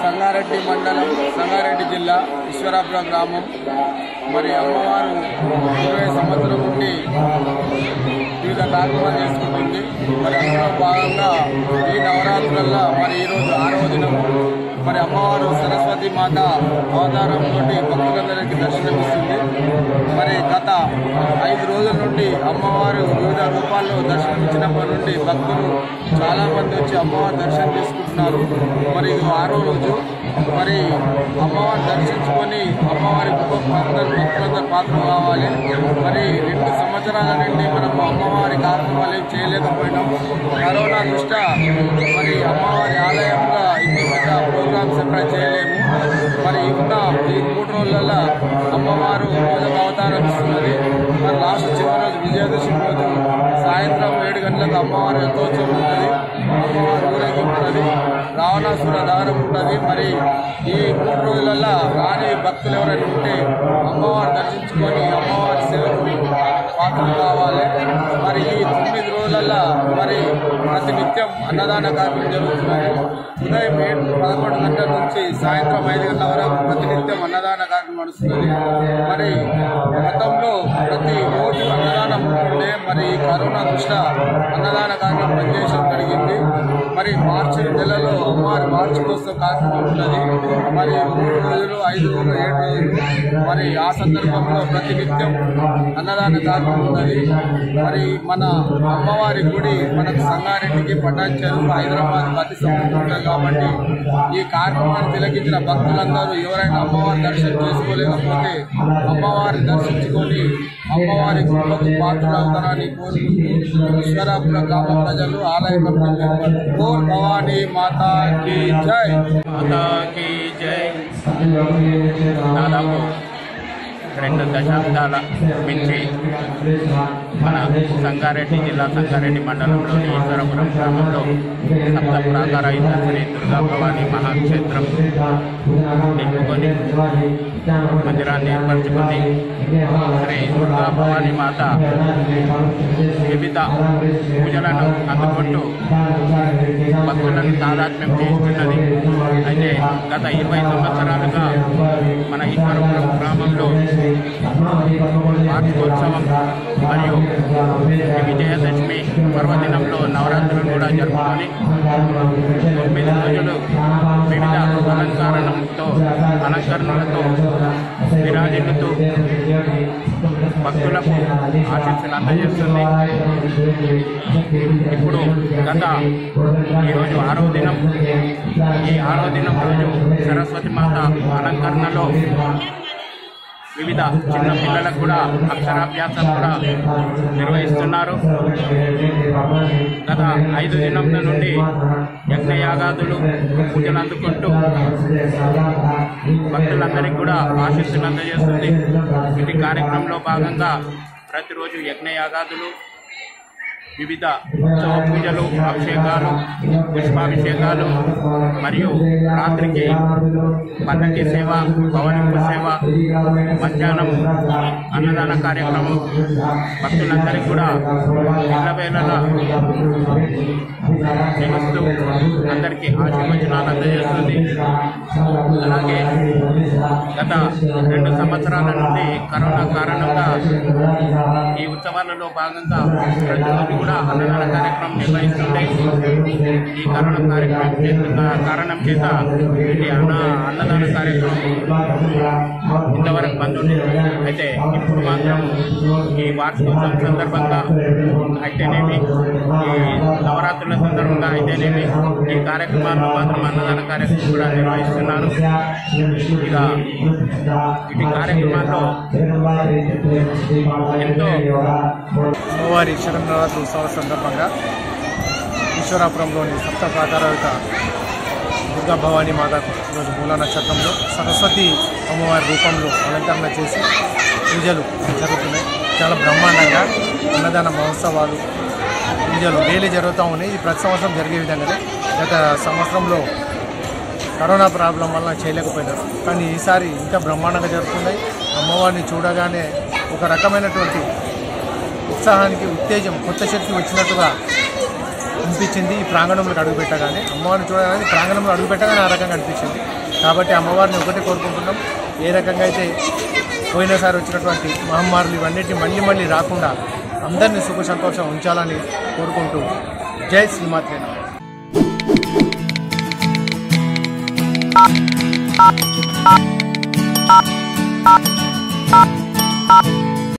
సంగారెడ్డి మండలం, సంగారెడ్డి జిల్లా, ఈశ్వరాపురం గ్రామం. మరి అమ్మవారు 20 సంవత్సరం నుండి వివిధ కార్యక్రమాలు చేసుకుంటుంది. మరి అందులో భాగంగా ఈ నవరాత్రులలో మరి ఈరోజు 6వ దినం మరి అమ్మవారు సరస్వతి మాత అవతారంతో భక్తులందరికీ దర్శనమిస్తుంది. మరి గత 5 రోజుల నుండి అమ్మవారు వివిధ రూపాల్లో దర్శనమిచ్చినప్పటి నుండి భక్తులు చాలా మంది వచ్చి అమ్మవారి దర్శనం చేసుకుంటున్నారు. మరి ఇది 6వ రోజు. మరి అమ్మవారిని దర్శించుకొని అమ్మవారి భక్తులందరూ పాత్ర కావాలి. మరి 2 సంవత్సరాల నుండి మనము అమ్మవారి కార్యక్రమాలు ఏం చేయలేకపోయినాం. కరోనా దృష్ట్యా మరి అమ్మవారి ఆలయంగా ఇన్ని పెద్ద ప్రోగ్రామ్స్ ఎక్కడ చేయలేము. మరి ఉన్న ఈ 3 రోజులలో అమ్మవారు మొదటి అవతారం ఇస్తున్నది. మరి లాస్ట్ చివరి రోజు విజయదశమి రోజు సాయంత్రం 7 గంటలకు అమ్మవారి రథోత్సవం ఉంటుంది. అమ్మవారి ఊరేగింపు ఉంటుంది. రావణాసుర దహనం ఉంటుంది. మరి ఈ 3 రోజులలో రాని భక్తులు ఎవరైనా ఉంటే అమ్మవారు దర్శించుకొని అమ్మవారి సేవకు పాత్రలు కావాలి. మరి ఈ 9 రోజులలో మరి ప్రతినిత్యం అన్నదాన కార్యక్రమం జరుగుతున్నాయి. ఉదయం 11 గంటల నుంచి సాయంత్రం 5 గంటల వరకు ప్రతినిత్యం అన్నదాన కార్యక్రమం నడుస్తుంది. మరి గతంలో ప్రతి రోజు అన్నదానం ఉంటుండే. మరి కరోనా దృష్ట్యా అన్నదాన కార్యక్రమం పనిచేయడం జరిగింది. మరి మార్చి నెలలో అమ్మవారి వార్షికోత్సవ కార్యక్రమం ఉంటుంది. మరి 3 రోజులు 5 రోజులు 7 రోజులు మరి ఆ సందర్భంలో ప్రతినిత్యం అన్నదాన కార్యక్రమం ఉన్నది. మరి మన అమ్మవారి గుడి మనకు సంగారెడ్డికి పటాన్చెరు హైదరాబాద్ అతి సమీపంలో ఉంటుంది. కాబట్టి ఈ కార్యక్రమాన్ని తిలకించిన భక్తులందరూ ఎవరైనా అమ్మవారి దర్శనం చేసుకోలేకపోతే అమ్మవారిని దర్శించుకొని అమ్మవారి కృపకు పాత్రలవుతారని కోరుకుంటూ ఈశ్వరాపురం గ్రామ ప్రజలు ఆలయ కమిటీ మెంబర్ భవానీ మాతా కీ జై, మాతా కీ జై. దాదాపు 2 దశాబ్దాల మించి మన సంగారెడ్డి జిల్లా సంగారెడ్డి మండలంలోని ఈశ్వరపురం గ్రామంలో సప్త ప్రాకారయుత శ్రీ దుర్గా భవానీ మహాక్షేత్రం నింపుకొని మందిరాన్ని ఏర్పరచుకొని శ్రీ దుర్గా భవానీ మాత వివిధ పూజలను అందుకుంటూ భక్తులను తాదాత్మ్యం చేస్తున్నది. అయితే గత 20 సంవత్సరాలుగా మన ఈశ్వరపురం గ్రామంలో వార్షికోత్సవం మరియు విజయదశమి పర్వదినంలో నవరాత్రులను కూడా జరుపుకొని 9 రోజులు వివిధ అలంకరణలతో విరాజిల్లుతూ భక్తులకు ఆశీస్సులు అందజేస్తుంది. ఇప్పుడు ఈరోజు 6వ దినం. ఈ 6వ దినం రోజు సరస్వతి మాత అలంకరణలో వివిధ చిన్న పిల్లలకు కూడా అక్షరాభ్యాసం కూడా నిర్వహిస్తున్నారు. గత 5 దినముల నుండి యజ్ఞయాగాదులు పూజలు అందుకుంటూ భక్తులందరికీ కూడా ఆశీస్సులు అందజేస్తుంది. ఇటు కార్యక్రమంలో భాగంగా ప్రతిరోజు యజ్ఞయాగాదులు, వివిధ ఉత్సవ పూజలు, అభిషేకాలు, పుష్పాభిషేకాలు మరియు రాత్రికి పల్లకి సేవ, పవనింపు సేవ, మధ్యాహ్నం అన్నదాన కార్యక్రమం భక్తులందరికీ కూడా ఇళ్ళవేళలా నిలుస్తూ అందరికీ ఆశీర్వచనాలు అందజేస్తుంది. అలాగే గత 2 సంవత్సరాల నుండి కరోనా కారణంగా ఈ ఉత్సవాలలో భాగంగా ప్రతిరోజు కూడా అన్నదాన కార్యక్రమం నిర్వహిస్తుంటే ఈ కరోనా కార్యక్రమం కారణం చేత ఈ అన్నదాన కార్యక్రమం ఇంతవరకు బంద్ ఉండేది. అయితే ఇప్పుడు మాత్రం ఈ వార్షికోత్సవం సందర్భంగా అయితేనేమి, ఈ నవరాత్రుల సందర్భంగా అయితేనేమి ఈ కార్యక్రమాల్లో మాత్రం అన్నదాన కార్యక్రమం కూడా నిర్వహిస్తున్నారు. ఇక ఇటు కార్యక్రమాల్లో ఎంతో అమ్మవారి శరన్నవరాత్రి ఉత్సవ సందర్భంగా ఈశ్వరాపురంలోని సప్త ప్రాకారయుత దుర్గా భవానీ మాత ఈరోజు మూలా నక్షత్రంలో సరస్వతి అమ్మవారి రూపంలో అలంకరణ చేసి పూజలు జరుగుతున్నాయి. చాలా బ్రహ్మాండంగా అన్నదాన మహోత్సవాలు పూజలు డైలీ జరుగుతూ ఉన్నాయి. ఇది ప్రతి సంవత్సరం జరిగే విధంగానే గత సంవత్సరంలో కరోనా ప్రాబ్లం వల్ల చేయలేకపోయినారు. కానీ ఈసారి ఇంకా బ్రహ్మాండంగా జరుగుతున్నాయి. అమ్మవారిని చూడగానే ఒక రకమైనటువంటి ఉత్సాహానికి, ఉత్తేజం, కొత్త శక్తి వచ్చినట్టుగా అనిపించింది. ఈ ప్రాంగణంలోకి అడుగుపెట్టగానే అమ్మవారిని చూడగానే ప్రాంగణంలో అడుగుపెట్టగానే ఆ రకంగా అనిపించింది. కాబట్టి అమ్మవారిని ఒకటే కోరుకుంటున్నాం, ఏ రకంగా అయితే పోయినసారి వచ్చినటువంటి మహమ్మారులు ఇవన్నిటిని మళ్ళీ రాకుండా అందరినీ సుఖ సంతోషం ఉంచాలని కోరుకుంటూ జై శ్రీమాత్రే.